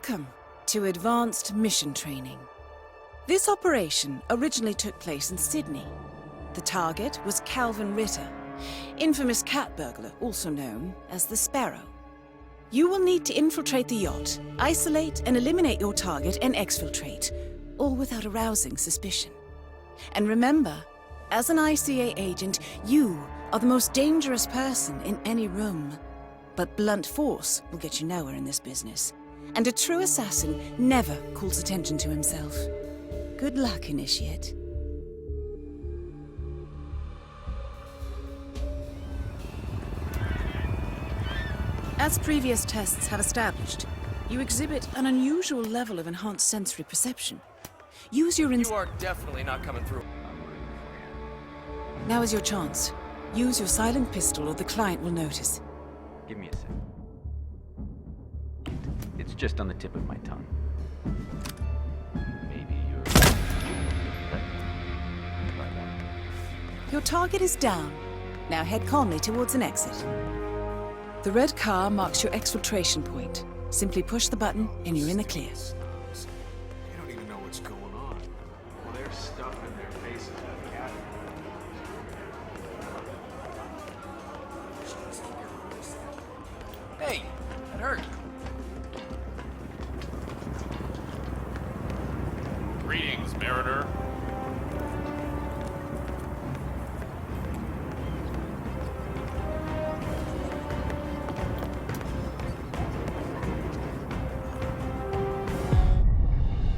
Welcome to Advanced Mission Training. This operation originally took place in Sydney. The target was Calvin Ritter, infamous cat burglar, also known as the Sparrow. You will need to infiltrate the yacht, isolate and eliminate your target, and exfiltrate, all without arousing suspicion. And remember, as an ICA agent, you are the most dangerous person in any room. But blunt force will get you nowhere in this business. And a true assassin never calls attention to himself. Good luck, Initiate. As previous tests have established, you exhibit an unusual level of enhanced sensory perception. Use your You are definitely not coming through. Now is your chance. Use your silent pistol or the client will notice. Give me a sec. It's just on the tip of my tongue. Maybe you're... Your target is down. Now head calmly towards an exit. The red car marks your exfiltration point. Simply push the button and you're in the clear. They don't even know what's going on. Well, there's stuff in their faces that we have. Hey, that hurt. Greetings, Mariner.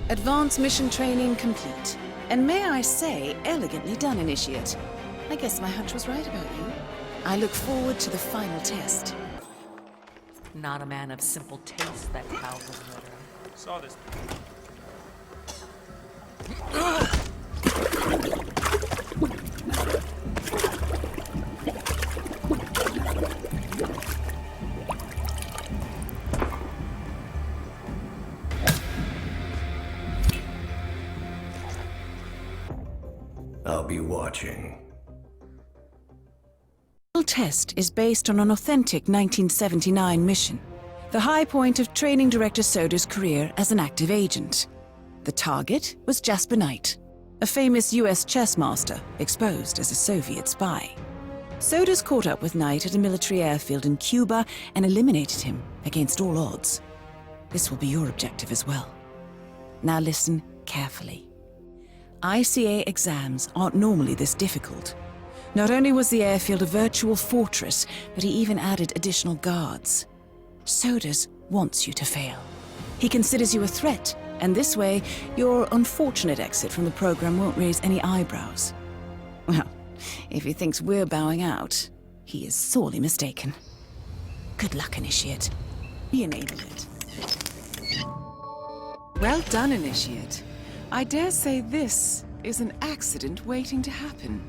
Advanced mission training complete. And may I say, elegantly done, Initiate. I guess my hunch was right about you. I look forward to the final test. Not a man of simple taste, that Calvin Ritter. Saw this. I'll be watching. The test is based on an authentic 1979 mission, the high point of training director Soda's career as an active agent. The target was Jasper Knight, a famous US chess master exposed as a Soviet spy. Soda's caught up with Knight at a military airfield in Cuba and eliminated him against all odds. This will be your objective as well. Now listen carefully. ICA exams aren't normally this difficult. Not only was the airfield a virtual fortress, but he even added additional guards. Sodas wants you to fail. He considers you a threat, and this way, your unfortunate exit from the program won't raise any eyebrows. Well, if he thinks we're bowing out, he is sorely mistaken. Good luck, Initiate. He enabled it. Well done, Initiate. I dare say this is an accident waiting to happen.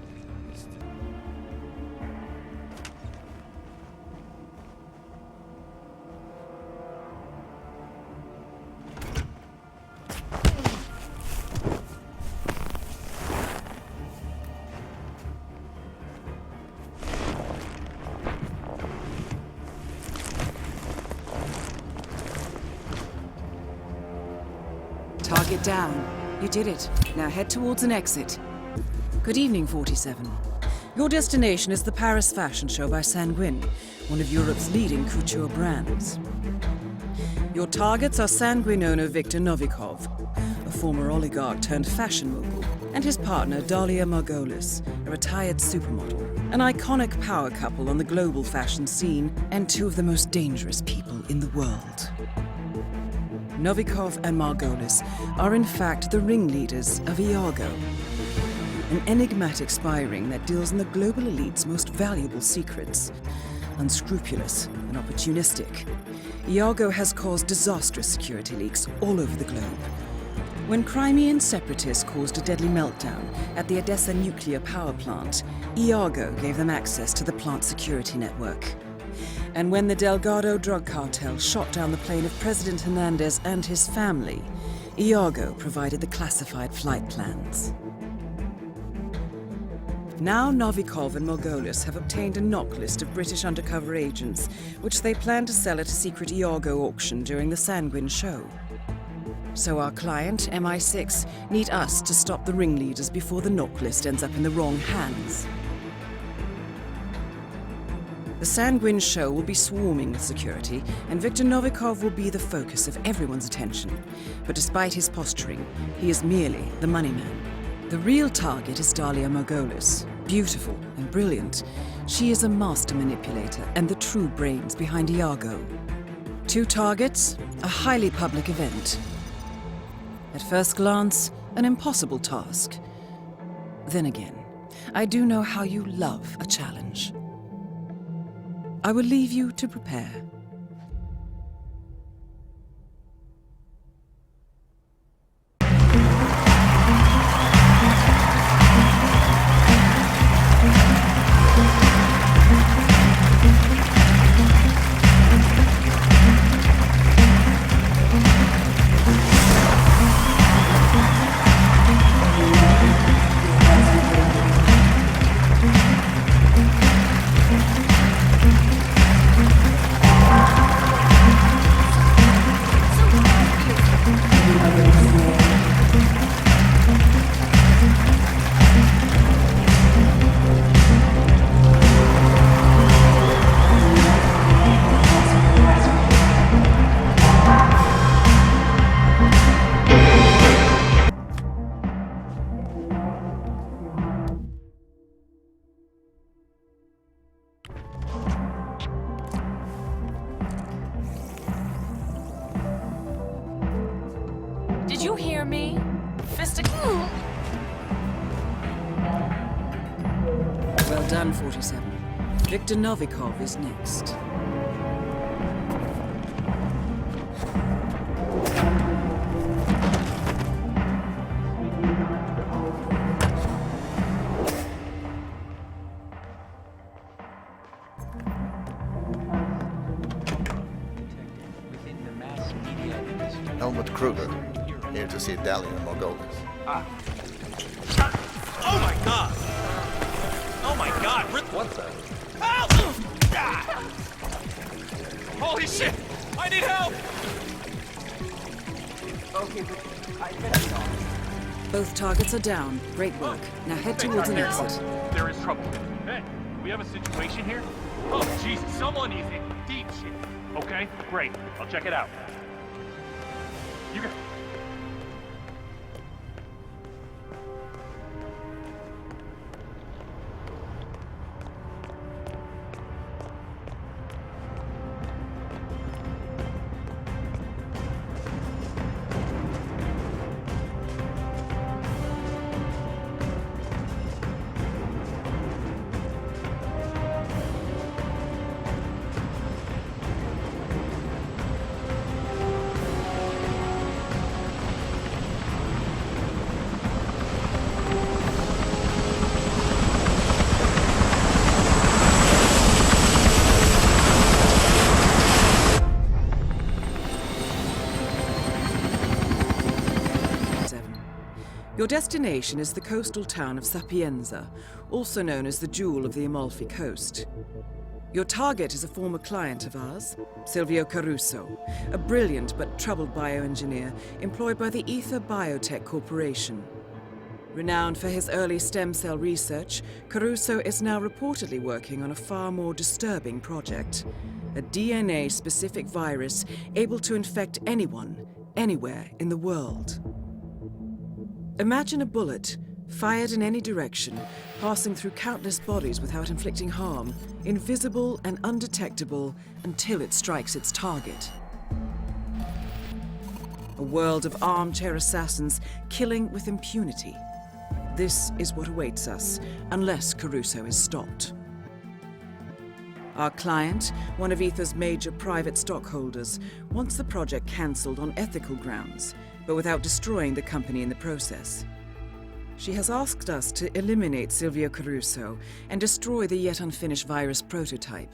Target down. You did it. Now head towards an exit. Good evening, 47. Your destination is the Paris Fashion Show by Sanguine, one of Europe's leading couture brands. Your targets are Sanguine owner Viktor Novikov, a former oligarch turned fashion mogul, and his partner Dalia Margolis, a retired supermodel, an iconic power couple on the global fashion scene, and two of the most dangerous people in the world. Novikov and Margolis are in fact the ringleaders of Iago, an enigmatic spy ring that deals in the global elite's most valuable secrets. Unscrupulous and opportunistic, Iago has caused disastrous security leaks all over the globe. When Crimean separatists caused a deadly meltdown at the Odessa nuclear power plant, Iago gave them access to the plant's security network. And when the Delgado drug cartel shot down the plane of President Hernandez and his family, Iago provided the classified flight plans. Now Novikov and Margolis have obtained a knock list of British undercover agents, which they plan to sell at a secret Iago auction during the Sanguine show. So our client, MI6, need us to stop the ringleaders before the knock list ends up in the wrong hands. The Sanguine show will be swarming with security, and Viktor Novikov will be the focus of everyone's attention. But despite his posturing, he is merely the money man. The real target is Dalia Margolis. Beautiful and brilliant, she is a master manipulator and the true brains behind Iago. 2 targets, a highly public event. At first glance, an impossible task. Then again, I do know how you love a challenge. I will leave you to prepare. Did you hear me? Well done, 47. Viktor Novikov is next. Within the mass media industry. Helmut Kruger, here to see Dalia Margolis. Oh my god! Oh my god! What's that? Help! Ah! Holy shit! I need help! Okay, but I get it all. Both targets are down. Great work. Now head towards an exit. There is trouble. Hey, we have a situation here? Oh, Jesus, someone is in deep shit. Okay, great. I'll check it out. You go. Your destination is the coastal town of Sapienza, also known as the Jewel of the Amalfi Coast. Your target is a former client of ours, Silvio Caruso, a brilliant but troubled bioengineer employed by the Ether Biotech Corporation. Renowned for his early stem cell research, Caruso is now reportedly working on a far more disturbing project, a DNA-specific virus able to infect anyone, anywhere in the world. Imagine a bullet, fired in any direction, passing through countless bodies without inflicting harm, invisible and undetectable until it strikes its target. A world of armchair assassins killing with impunity. This is what awaits us, unless Caruso is stopped. Our client, one of Ether's major private stockholders, wants the project cancelled on ethical grounds, but without destroying the company in the process. She has asked us to eliminate Silvio Caruso and destroy the yet unfinished virus prototype.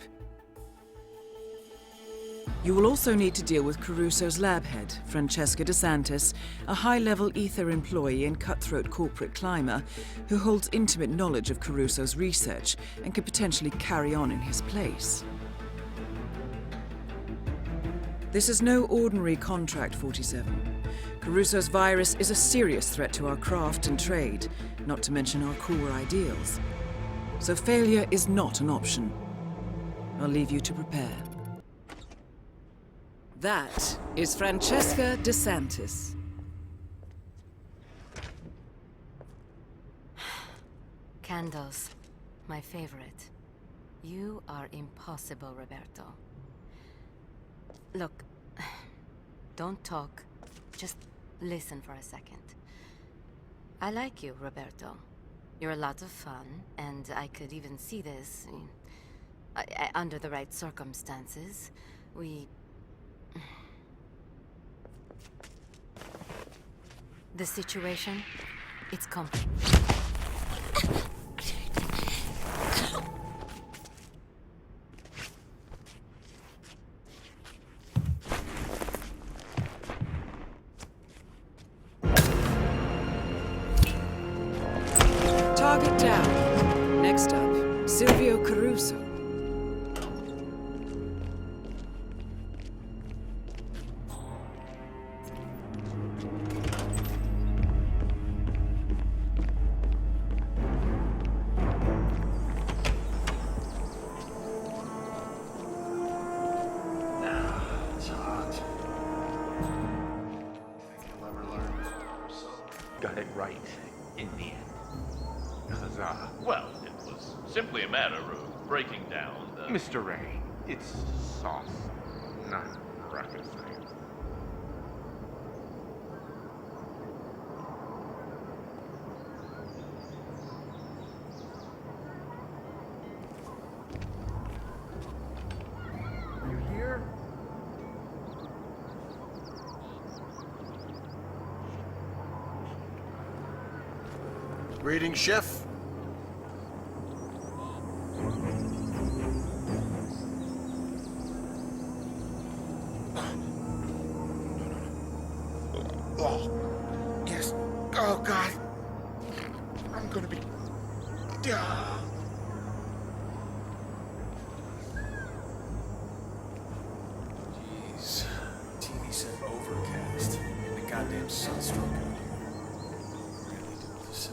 You will also need to deal with Caruso's lab head, Francesca DeSantis, a high-level Ether employee and cutthroat corporate climber who holds intimate knowledge of Caruso's research and could potentially carry on in his place. This is no ordinary contract, 47. Caruso's virus is a serious threat to our craft and trade, not to mention our core ideals. So failure is not an option. I'll leave you to prepare. That is Francesca DeSantis. Candles, my favorite. You are impossible, Roberto. Look, don't talk. Just listen for a second. I like you, Roberto. You're a lot of fun, and I could even see this. Under the right circumstances, The situation, it's complex. Target down. Next up, Silvio Caruso. It's hot. Think you'll ever learn so? Got it right in the end. Well, it was simply a matter of breaking down the... Mr. Ray, it's sauce, not rocket science. Are you here? Greetings, Chef. Oh, yes. Oh, God. I'm gonna be... Jeez. TV said overcast. And the goddamn sunstroke out here. Really do this.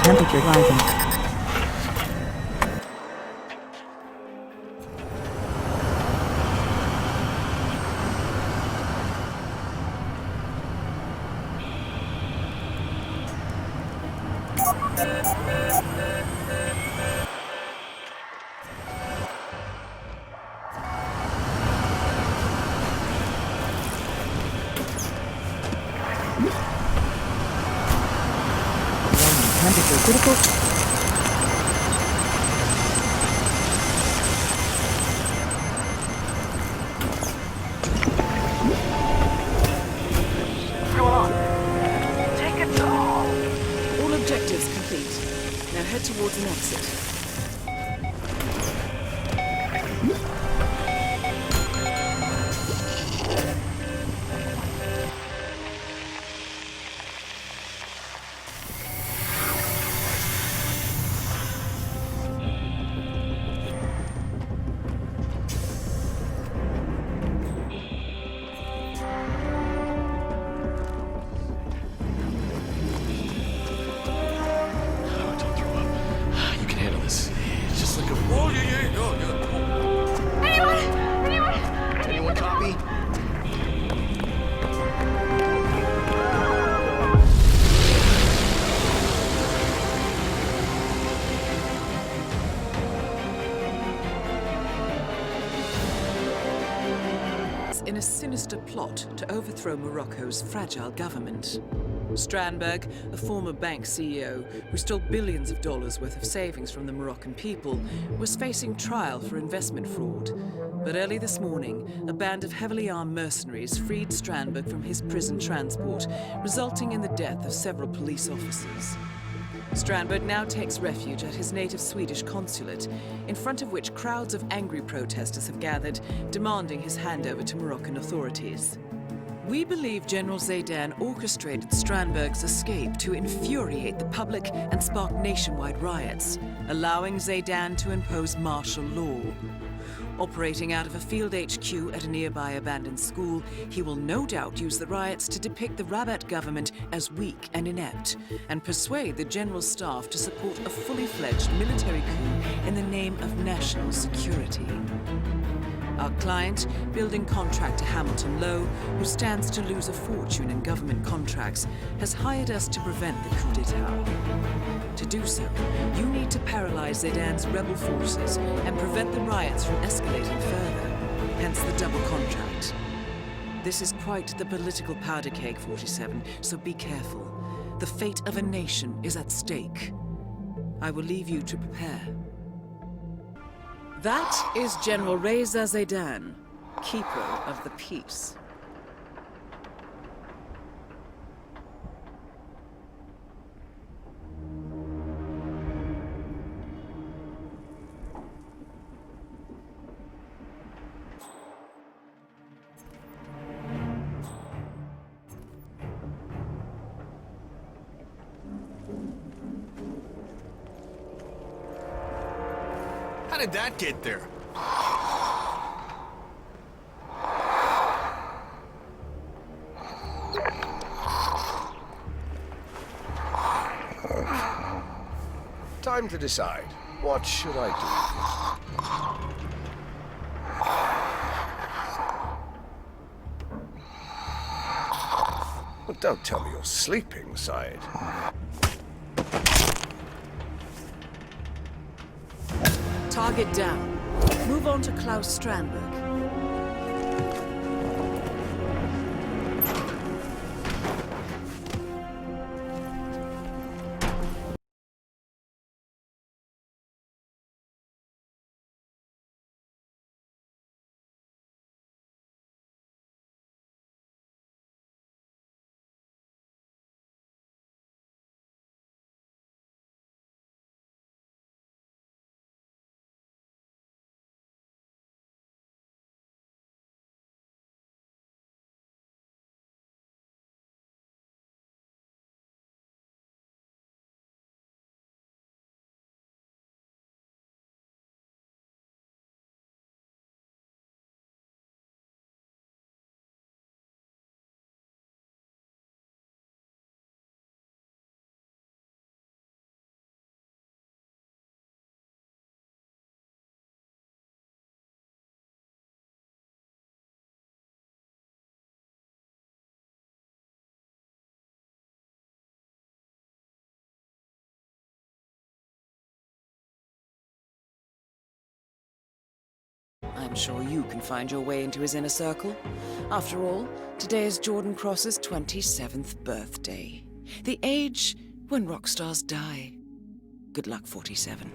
Temperature rising. Temperature critical. All objectives complete. Now head towards an exit. lies in a sinister plot to overthrow Morocco's fragile government. Strandberg, a former bank CEO who stole billions of dollars worth of savings from the Moroccan people, was facing trial for investment fraud. But early this morning, a band of heavily armed mercenaries freed Strandberg from his prison transport, resulting in the death of several police officers. Strandberg now takes refuge at his native Swedish consulate, in front of which crowds of angry protesters have gathered, demanding his handover to Moroccan authorities. We believe General Zaydan orchestrated Strandberg's escape to infuriate the public and spark nationwide riots, allowing Zaydan to impose martial law. Operating out of a field HQ at a nearby abandoned school, he will no doubt use the riots to depict the Rabat government as weak and inept, and persuade the general staff to support a fully fledged military coup in the name of national security. Our client, building contractor Hamilton Lowe, who stands to lose a fortune in government contracts, has hired us to prevent the coup d'etat. To do so, you need to paralyze Zaydan's rebel forces and prevent the riots from escalating further, hence the double contract. This is quite the political powder keg, 47, so be careful. The fate of a nation is at stake. I will leave you to prepare. That is General Reza Zaydan, Keeper of the Peace. How did that get there? Time to decide. What should I do? Well, don't tell me you're sleeping, Syed. Target down. Move on to Klaus Strandberg. I'm sure you can find your way into his inner circle. After all, today is Jordan Cross's 27th birthday. The age when rock stars die. Good luck, 47.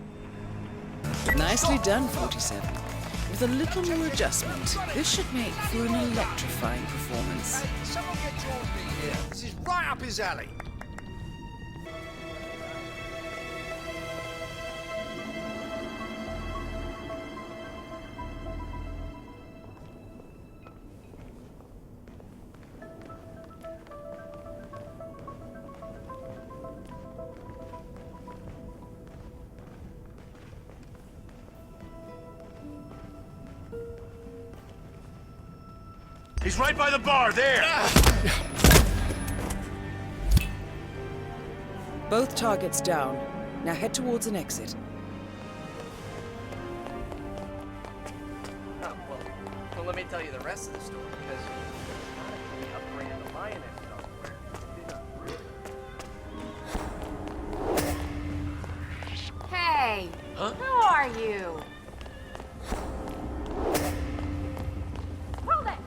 Nicely done, 47. With a little more adjustment, this should make for an electrifying performance. Someone get Jordan in here. This is right up his alley. He's right by the bar, there! Both targets down. Now head towards an exit. Oh, well, let me tell you the rest of the story, because there's gotta be a brand of lioness somewhere. Hey! Huh? Who are you? Hold it!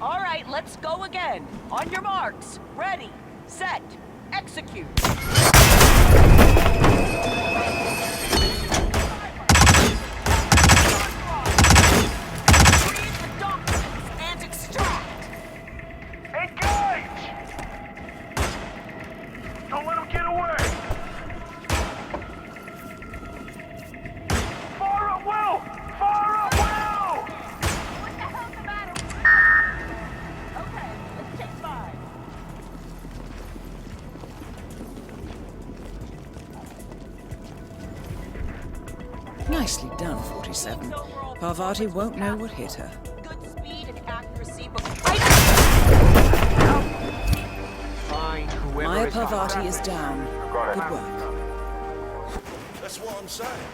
All right, let's go again. On your marks. Ready, set, execute. Read the documents and extract. Engage! Don't let him get away! Fire up, Will! Fire up, Will! What the hell's the matter? Okay, let's take 5. Nicely done, 47. Parvati won't know what hit her. Good speed and accuracy, but Fine, whoever Maya is Parvati is down. Good work. That's what I'm saying.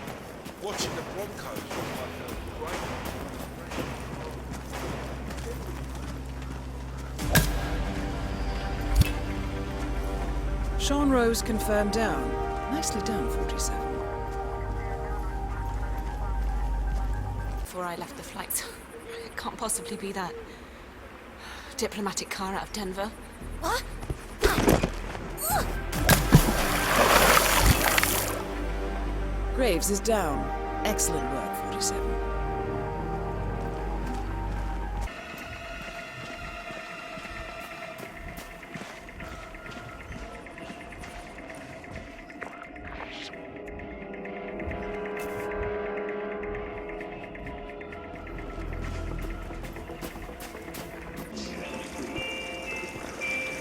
Watching the Broncos look like a great... Sean Rose confirmed down. Nicely done, 47. Before I left the flight. It can't possibly be that. Diplomatic car out of Denver. What? Graves is down. Excellent work, 47.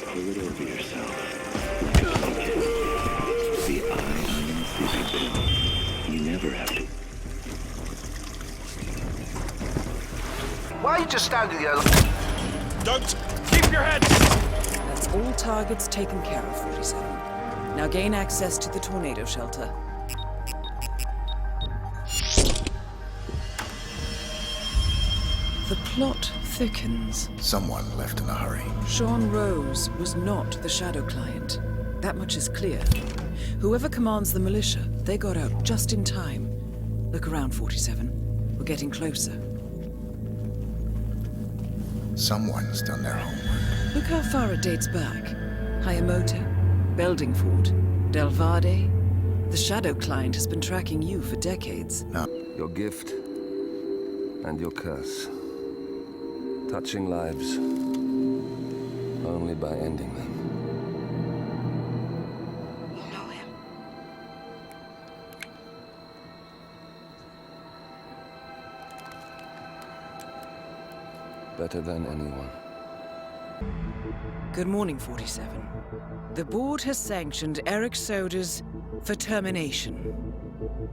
Pull it over yourself. The eye on the sleeping pill. You never have to. Why are you just standing there? Don't keep your head. That's all targets taken care of, 47. Now gain access to the tornado shelter. The plot thickens. Someone left in a hurry. Sean Rose was not the Shadow client. That much is clear. Whoever commands the militia, they got out just in time. Look around, 47. We're getting closer. Someone's done their homework. Look how far it dates back. Hayamoto, Beldingford, Delvade. The Shadow client has been tracking you for decades. Your gift and your curse. Touching lives only by ending them. You know him. Better than anyone. Good morning, 47. The board has sanctioned Eric Soda's for termination.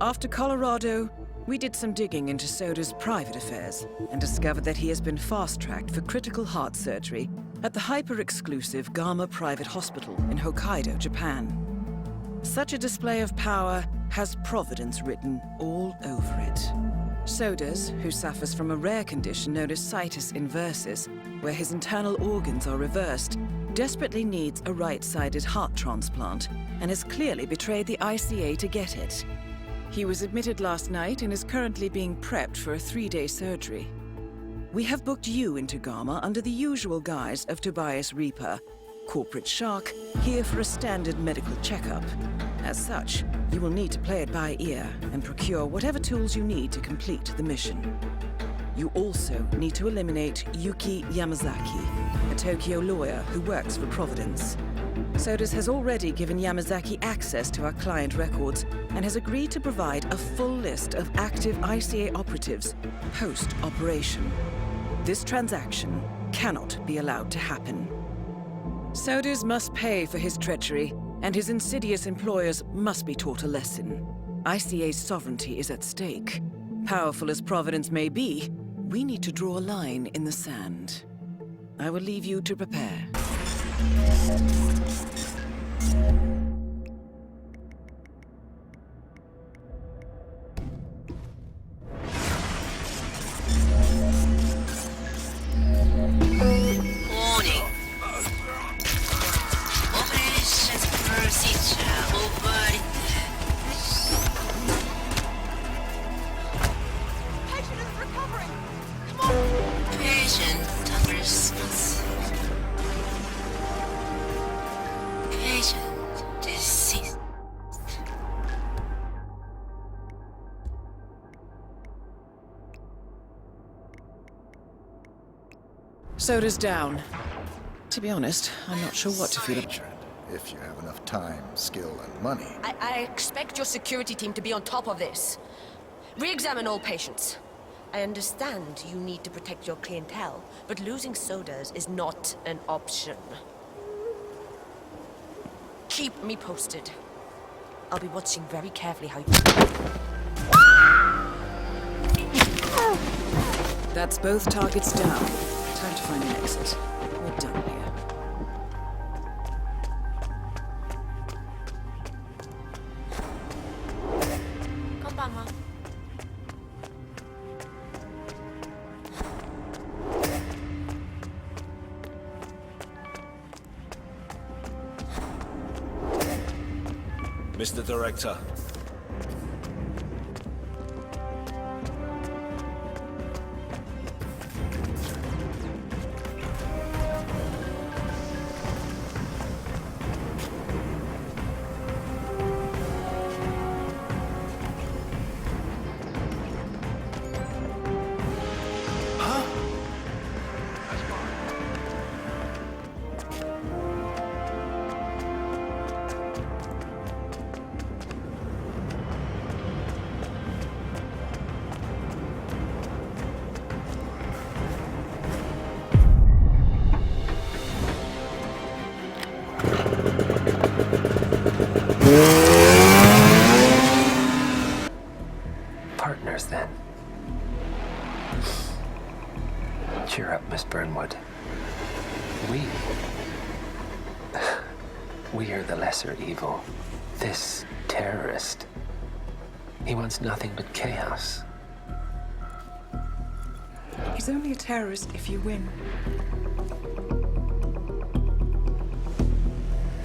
After Colorado, we did some digging into Soda's private affairs and discovered that he has been fast-tracked for critical heart surgery at the hyper-exclusive Gama Private Hospital in Hokkaido, Japan. Such a display of power has Providence written all over it. Sodas, who suffers from a rare condition known as situs inversus, where his internal organs are reversed, desperately needs a right-sided heart transplant and has clearly betrayed the ICA to get it. He was admitted last night and is currently being prepped for a 3-day surgery. We have booked you into Gama under the usual guise of Tobias Reaper, corporate shark, here for a standard medical checkup. As such, you will need to play it by ear and procure whatever tools you need to complete the mission. You also need to eliminate Yuki Yamazaki, a Tokyo lawyer who works for Providence. Sodas has already given Yamazaki access to our client records and has agreed to provide a full list of active ICA operatives post-operation. This transaction cannot be allowed to happen. Sodas must pay for his treachery, and his insidious employers must be taught a lesson. ICA's sovereignty is at stake. Powerful as Providence may be, we need to draw a line in the sand. I will leave you to prepare. Warning. Operations procedure over. Patient is recovering. Come on. Patient under Christmas. Patient disease. Soda's down. To be honest, I'm not sure what to feel about. If you have enough time, skill, and money. I expect your security team to be on top of this. Re-examine all patients. I understand you need to protect your clientele, but losing sodas is not an option. Keep me posted. I'll be watching very carefully how you... That's both targets down. Time to find an exit. We're done here. Mr. Director. Partners, then. Cheer up, Miss Burnwood. We are the lesser evil. This terrorist, he wants nothing but chaos. He's only a terrorist if you win.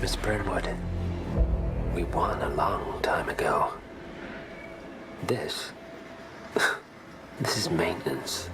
Miss Burnwood, we won a long time ago. This is maintenance.